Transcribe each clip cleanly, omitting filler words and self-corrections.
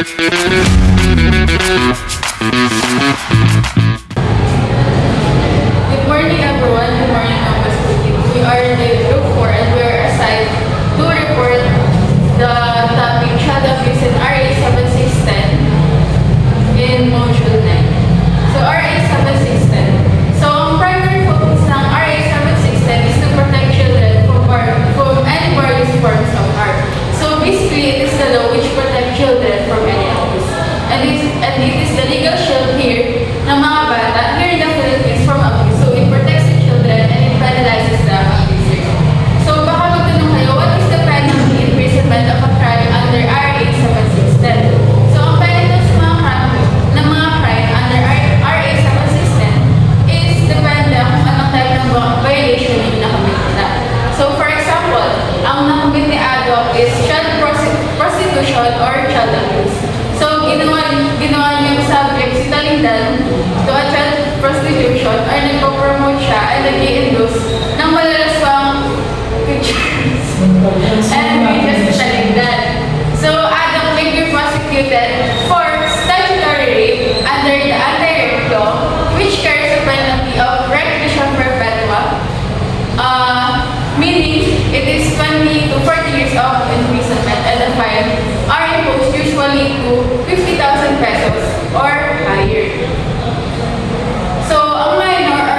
morning everyone, good morning Nova Students. We are in the group 4 and we are assigned to report the topic child abuse in RA 7610 in module 9. So RA 7610. So ang primary focus ng RA 7610 is to protect children from any various forms of harm. So basically it is the law which protects children from any abuse. And it is the legal shield here ng mga bata here in the Philippines from abuse. So it protects the children and it penalizes the abuser. So baka magtanong kayo, what is the penalty imprisonment of a crime under RA 7610? So ang penalty sa mga crime under RA 7610 is depende kung anong type ng violation yung nakamit nila. So for example, ang nakamit ni Adolf is child prostitution or child abuse. So ginawa niya yung subject si Talindan to a child prostitution or nagpo-promote siya ay nag-i-induce ng malalaswang pictures and videos si Talindan. So Adam may be prosecuted for statutory rape under the anti-rape law which carries a penalty of reclusion perpetua, meaning it is 20 to 40 years of imprisonment and the fine are imposed usually to 50,000 pesos or higher. So, ang minor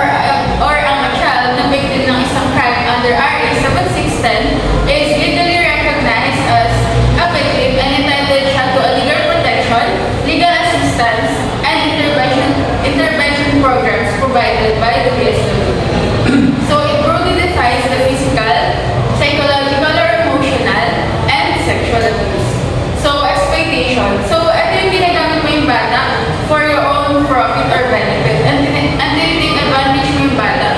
or ang child na victim ng isang crime under RA 7610 is legally recognized as a victim and entitled siya to a legal protection, legal assistance, and intervention programs provided by the PSW. So, it broadly defines the physical, psychological, or emotional, and sexual abuse. So, exploitation. So, ito yung ginagamit mo yung bata for your own profit or benefit. And take advantage mo yung bata.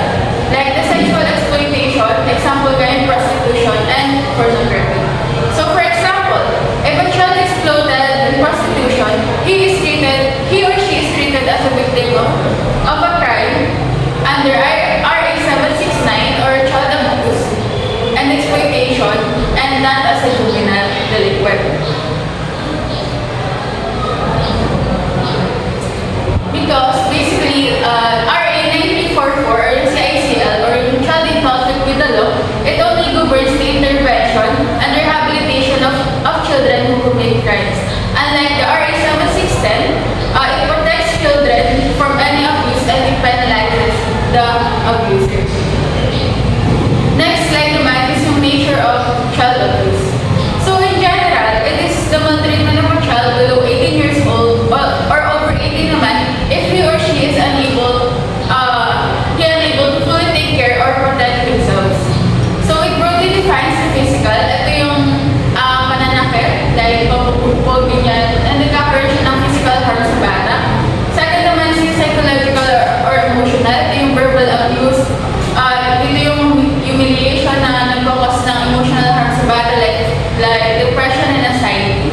Like the sexual exploitation, example kaya prostitution, and pornography. So, for example, if a child is exploited in prostitution, he or she is treated as a victim of a crime under RA 769 or child abuse and exploitation and not as a juvenile delinquent. Because basically, RA 9344 or CICL or yung child in conflict with the law, it only governs the intervention and rehabilitation of children who commit crimes. Unlike the RA 7610, it protects children from any abuse and it penalizes the abuser. Next slide naman is yung nature of child abuse. So in general, it is the maltreatment of a child below 18 years old or over 18 naman if he or she is unable to fully take care or protect themselves. So it broadly defines the physical. Ito yung pananakit, like pagpupupog, ganyan, and nagkakaroon siya ng physical harm sa bata. Second naman is yung psychological or emotional. Ito yung verbal abuse. Ito yung humiliation na nagkakos ng emotional harm sa bata like depression and anxiety.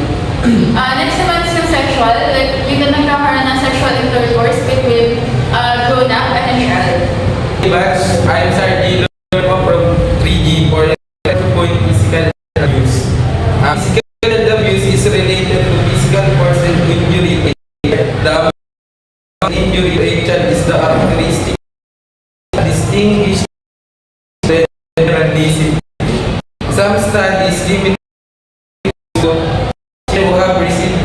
Next naman is yung sexual. Like, dito nagkakaroon ng sexual intercourse between grown-up and a child. I'm Sardino from 3G for physical abuse. Physical abuse is related to physical force and injury. The injury to a child is the characteristic distinguished generalism. Some studies limit to who have received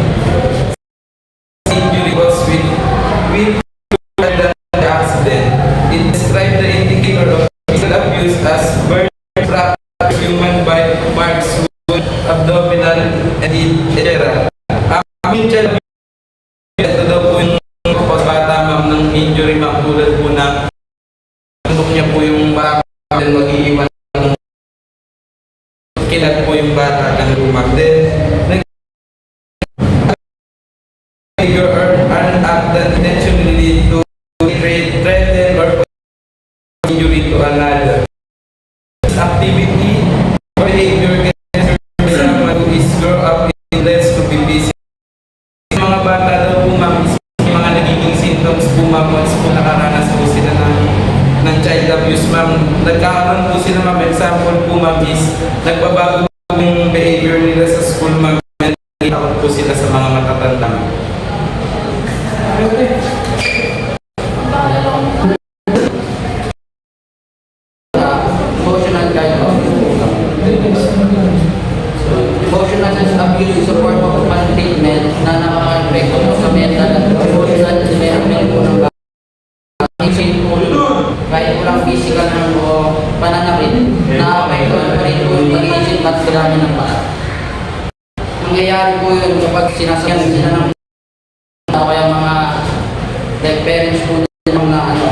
injury caused with the accident. It describes the indicator of physical abuse as burn, fracture, human bite, marks, wound, abdominal, and etc. Ang child abuse, ito daw po yung bata ma'am ng injury ma'am tulad po na niya po yung bata and mag-iiwan kilat po yung bata ng lumag. Then, figure or an act that intentionally lead to threaten or injury to another. This activity or behavior can someone who is grow up in less to be busy. Mga bata daw po ma'am, mga nagiging symptoms po ma'am, once po nakaranas po sila ng child abuse ma'am. Nagkakaroon po sila ma'am, example po ma'am is nagbabago yung behavior nila sa school ma'am. Takot po sila sa mga matatanda. rin po yung pag-iisip at kailangan ng paraan. Nangyayari po yun kapag sinasakyan sila ng o kaya mga like parents po din mga ano.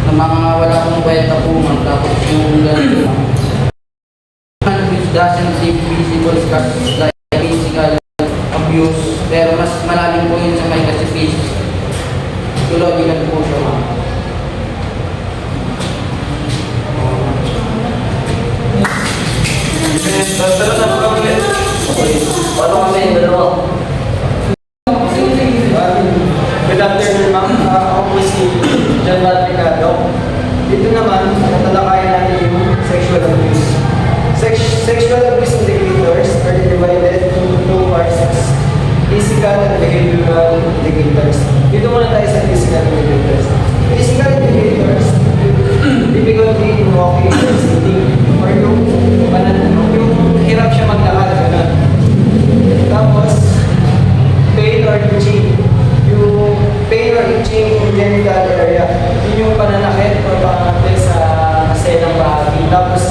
Na mga wala pong kwenta po man, tapos yung gano'n lang. Which doesn't seem visible like physical abuse, pero mas malalim po yun sa may kasi psychological po siya ma'am. Tara na po kami. Paano kami, dalawa? Good afternoon, ma'am. Ako po si John Patricado. Dito naman, tatalakayan natin yung sexual abuse. Sexual abuse indicators are divided into two parts: physical and behavioral indicators. Dito muna tayo sa physical indicators. Physical indicators difficulty in walking or sitting, or yung hirap siya maglakad, gano'n. Tapos, pain or itching. Yung pain or itching in genital area, yun yung pananakit o pangakit sa maselang bahagi. Tapos,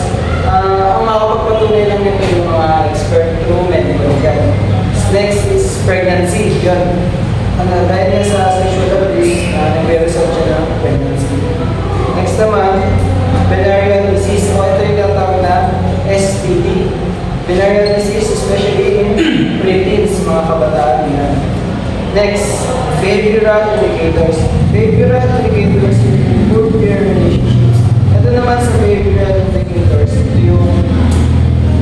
ang makapagpatunay lang nito yung mga expert through medical guide. Next is pregnancy. Yun. Dahil nga sa sexual abuse, nag-result siya ng pregnancy. Next naman, venereal disease. O ito yung tatawag na STD. Venereal disease, especially in preteens, mga kabataan yan. Next, behavioral indicators. Behavioral indicators improve peer relationships. Ito naman sa behavioral indicators, ito yung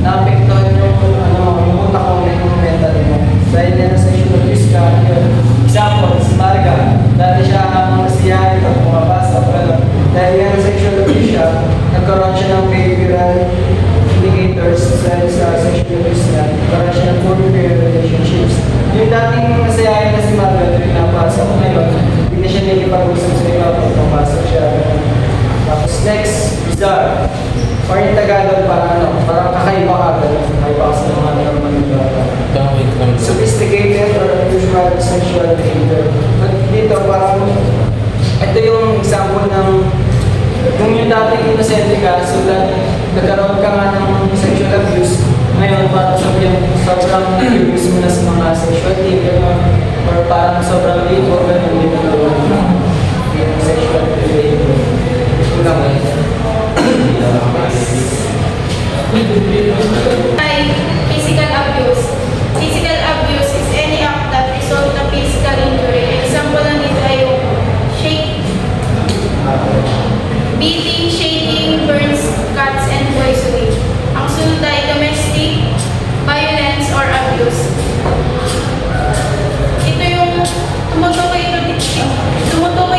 naapektuhan yung yung utak mo na yung mental mo. Dahil yan sa sexual abuse ka, yun. Example, si Marga, dati siya ang masiyahin pag pumapasok, dahil yan sa sexual abuse siya, nagkaroon siya ng behavioral indicators dahil sa sexual abuse niya, nagkaroon siya ng poor peer relationships. Yung dating masayahin na si Marga, ito yung napasok ngayon, hindi na siya nagipag-usap sa iba pag pumapasok siya. Tapos next, bizarre. Or yung Tagalog, parang kakaiba ka, kakaiba ka sa mga normal na bata. Sophisticated or unusual sexual behavior. At dito, parang, ito yung example ng, kung yung dating inosente ka, so that nagkaroon ka nga ng sexual abuse, ngayon parang sobrang abuse mo na sa mga sexual team, or parang sobrang libo, ganun din na yung sexual behavior. Ito lang Ay, physical abuse. Physical abuse is any act that result na physical injury. Example lang dito ay yung beating, shaking, burns, cuts, and poisoning. Ang sunod ay domestic violence or abuse. Ito yung tumutukoy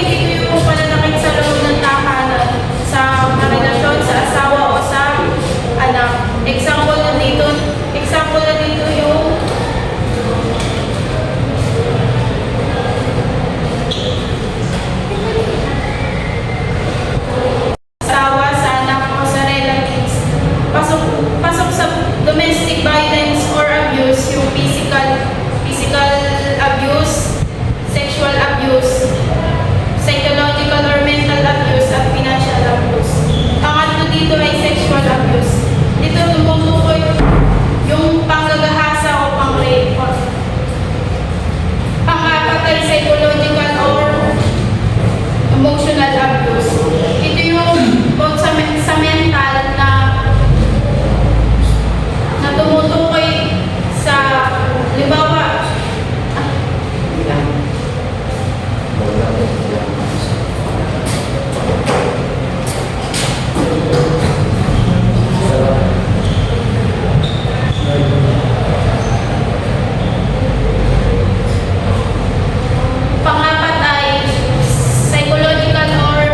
dito yung pananakit sa loob ng tahanan sa relasyon sa asawa o sa anak. Example na dito yung asawa, sa anak o sa relatives. Pasok sa domestic violence or abuse, yung physical abuse, sexual abuse, psychological or mental abuse, at financial abuse. Pangatlo dito ay sexual abuse. Dito tumutukoy yung panggagahasa o pang-rape. Pang-apat ay psychological or emotional abuse. Ito yung both sa mental na tumutukoy sa libawa. Pangapat ay psychological or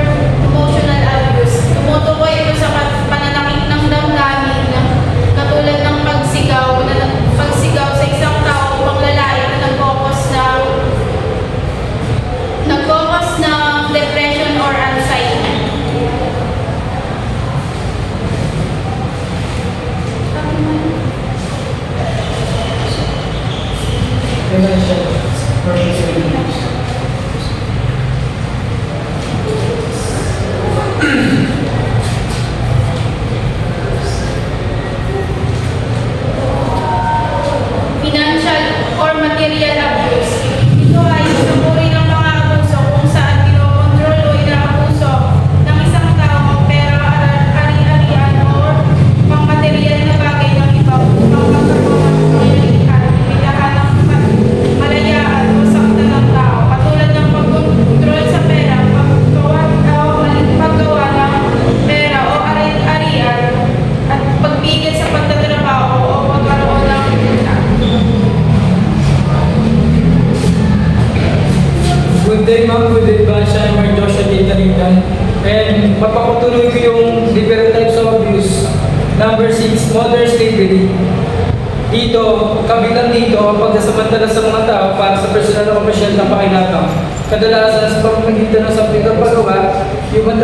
kabilang dito ang pagsasamantala sa mga tao para sa personal o komersyal na pakinabang. Kadalasan sa pamamagitan ng sampling pagpagawa, human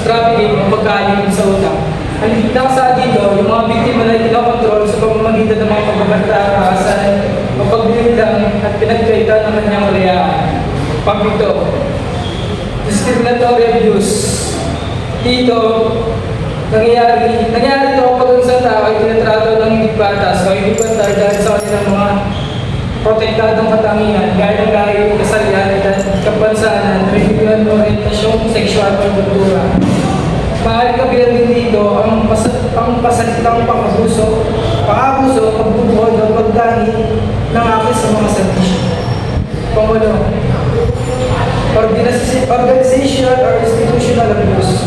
trafficking o pagkain sa utang. Ang nakasaan dito, yung mga biktima na ikinokontrol sa pamamagitan ng mga pagbabanta, kakasan, o pagbibiglang at pinagkaitan ng kanyang kalayaan. Pag-ito, discriminatory abuse. Dito, nangyayari ito kapag ang isang tao ay tinatrato ng hindi patas o hindi pantay dahil sa kanilang mga protektadong katangian gaya ng lahi, kasalian, edad, kapansanan, religion, orientasyon, sexual o kultura. Maaari kabilang din dito ang pasalitang pang-abuso, pagbubuhod o pagdani ng akin sa mga servisyo. Pangulo, organizational or institutional abuse.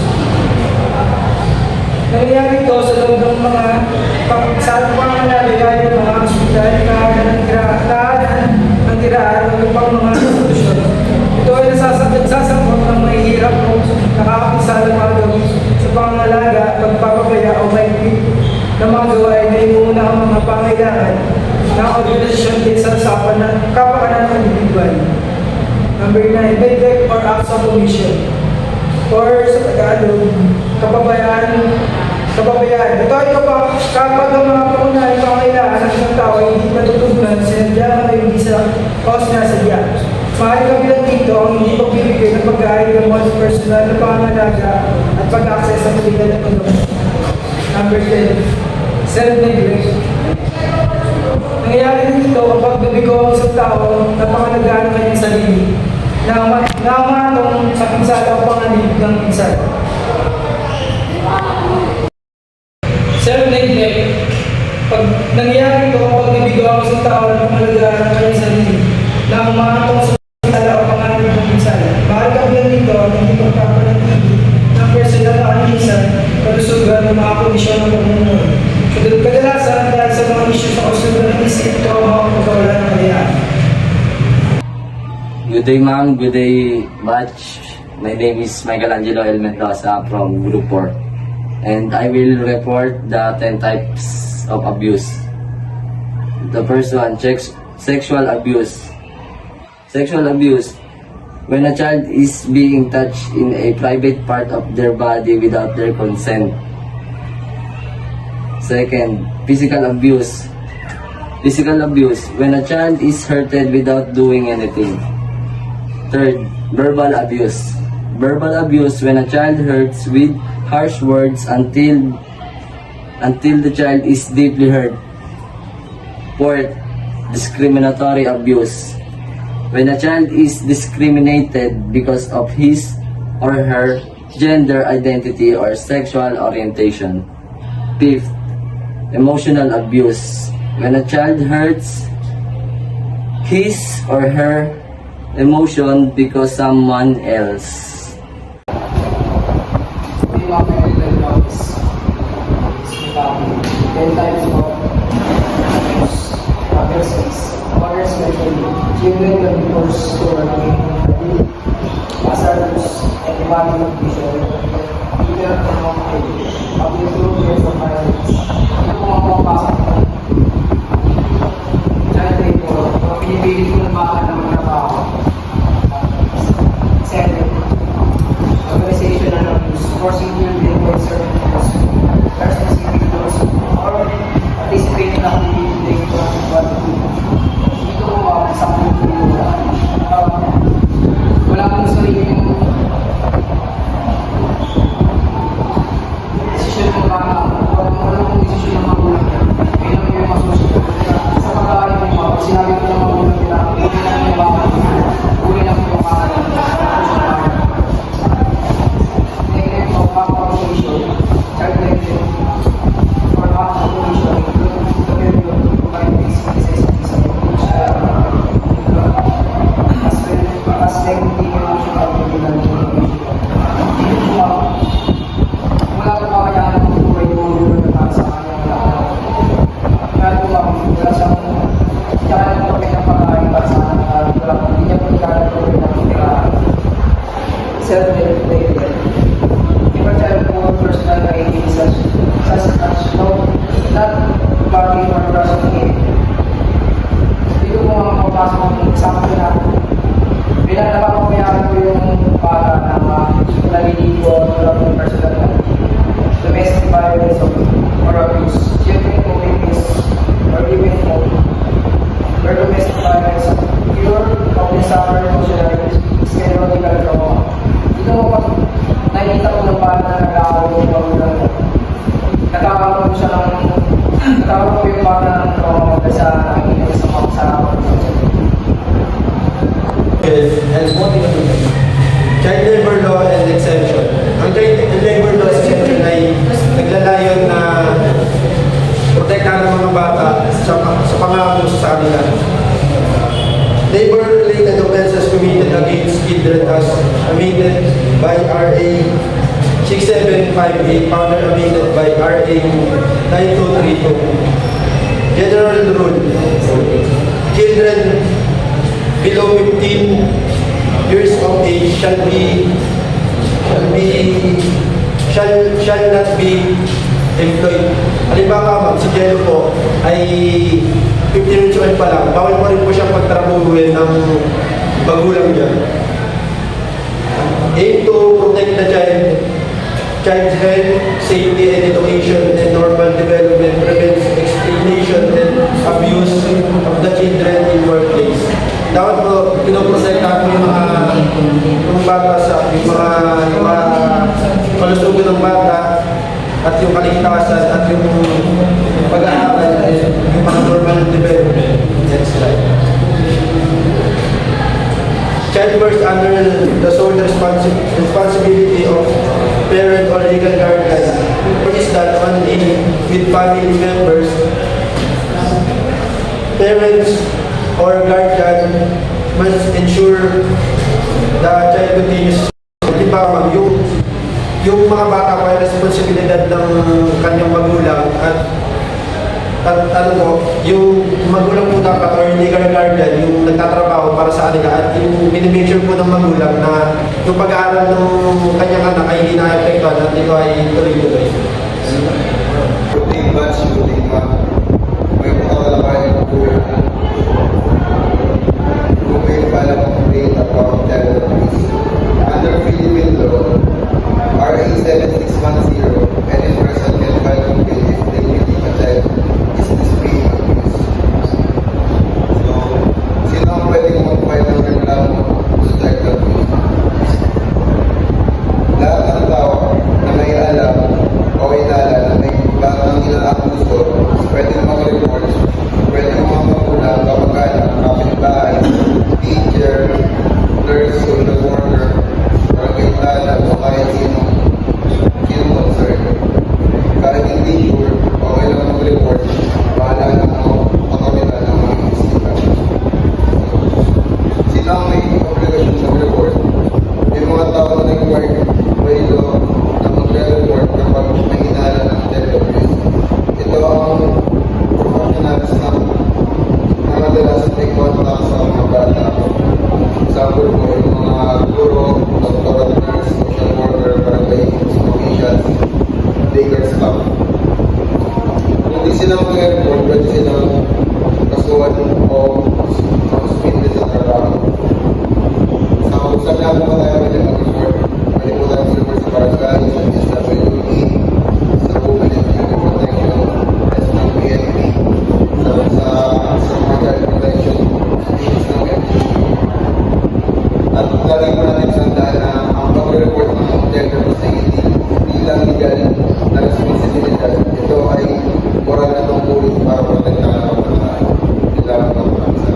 Nangyayari ito sa loob ng mga pangalaga gaya ng mga hospital, tahanan, ang tiraan, o pang mga institusyon. Ito ay nasasangkot ng mahihirap o nakakapisalang mga gawin sa pangalaga, pagpapabaya o maigpit na mga gawain na inuuna ang mga pangailangan ng organisasyon kaysa sa kapakanan ng individual. Number 9, neglect or acts of omission. Or sa Tagalog, kapabayaan. Ito ay kapag ang mga pangunahing pangailangan ng isang tao ay hindi matutugunan, sinadya o hindi sa sinasadya. Mahal kabilang dito ang hindi pagbibigay ng pagkain ng mga personal na pangangalaga at pag-access sa medical na tulong. Number 10, self-neglect. Nangyayari dito kapag nabigo ang isang tao na pangalagaan ng kanyang sarili na umatong sa pinsala o panganib ng pinsala. Self-neglect. Pag nangyayari ito kapag nabigo ang isang tao na pangalagaan ng kanyang sarili na umatong sa pinsala o panganib ng pinsala. Mahal kabilang dito ang hindi pagpapanatili ng personal na animisan, kalusugan ng mga kondisyon ng pamumuhay. Kadalasan dahil sa mga isyu sa kalusugan ng isip, trauma o pagkawala ng kalayaan. Good day, ma'am. Good day, batch. My name is Michelangelo L. Mendoza from Group 4. And I will report the 10 types of abuse. The first one, sexual abuse. Sexual abuse. When a child is being touched in a private part of their body without their consent. Second, physical abuse. Physical abuse. When a child is hurted without doing anything. Third, verbal abuse. Verbal abuse when a child hurts with harsh words until the child is deeply hurt. Fourth, discriminatory abuse. When a child is discriminated because of his or her gender identity or sexual orientation. Fifth, emotional abuse. When a child hurts his or her emotion because someone else. May mga mental illness. Ten types of abuse. Persons. Others mentioned children that forced to working, hazardous, and demanding of vision, either among up to 2 years of violence. Ito po mga pumapasok na. Child labor, pinipilit ko na baka ng mga tao. Second, organizational abuse, forcing children to serve persons individuals or participate in activity to what to do. Dito ko sa kultura. Wala kang sarili yung desisyon ng mga wala kong desisyon ng magulang niya. Kaya naman yung masusunod. Sa pag-aaral ng mga sinabi ko ng magulang nila, hindi na yung baka uli na yung baka negative of conversation, child negative or conversation, the period to provide this necessities as negative emotional regulation. Wala ko pa kaya ng buhay mo na sa kanya kaya ko wala siyang kaya ko pa kaya pagkain para sa kanya hindi niya po kaya ko na self-regulated. If a child for personal identity such as no, not body or brushing hair, ang papasok ng example na pinanapapabayaan ko yung bata na naliligo wala ng personal na domestic violence or abuse. Siyempre kung is or even more or domestic violence, cure of the summer emotional psychological trauma. Dito mo pag nakikita ko ng bata na nag-aaral yung magulang ko, nagkakaroon siya ng nagkakaroon ko yung bata ng trauma sa nakikita sa mga sa And child labor law and exemption. Ang child labor law and exemption ay naglalayon na protektahan ng mga bata sa pangako sa kanila. Labor-related offenses committed against children as amended by RA 6758, further amended by RA 9232. General rule: children below 15 years of age shall not be employed. Halimbawa ma'am, si Jello po ay 15 years old pa lang, bawal pa rin po siyang pagtrabuhin ng magulang niya. Aim to protect the child's health, safety and education and normal development, prevents exploitation and abuse of the children in workplace. Dapat po, pinoprotektahan po yung bata sa yung mga kalusugan ng bata at yung kaligtasan at yung pag-aaral at yung mga normal development. Next slide. Child birth under the sole responsibility of parent or legal guardian is that only with family members, parents or guardian must ensure the child continues. Halimbawa, yung mga bata po ay responsibilidad ng kanyang magulang at ano po, yung magulang po dapat or legal guardian yung nagtatrabaho para sa kanila at yung minimake po ng magulang na yung pag-aaral ng kanyang anak ay hindi na-apektuhan at ito ay tuloy-tuloy. Shooting match, shooting match. May pagkakalabayan po kung may pala complaint about child abuse. Under Philippine law, RA 7610, any person can file complaint if they believe a child is displaying abuse. So, sino ang pwedeng mag-file ng reklamo sa child abuse? Lahat ng tao na may alam o inala na may batang inaabuso, pwedeng mag-report, pwedeng mga magulang, kapag-anak, kapitbahay, teacher, nurse, social worker, barangay tanag, o kahit sino concern. Kahit hindi sure, okay lang mag-report, bahala ng otoridad ng mga inisita. Sino ang may obligasyon sa report? Yung mga tao na nag-work by law na mag-report kapag may inala ng child abuse. Ito ang professionals na madalas may contact sa mga bata. Example po yung mga guro, doktor at nurse, social worker, barangay officials, legal staff. Kung di sila mag-report, pwede silang kasuhan o suspended sa trabaho. So, saan lang po tayo pwede mag-report? Pwede po tayo mag-report sa barangay, sa DSWD, sa Women and Children Protection, sa PNP, sa mga child protection teams ng MPC. At lagi po natin sandaan na ang pag-report ng gender sa hindi lang legal na responsibilidad. Ito ay moral na tungkulin para protektahan ang mga nilalang ng bansa.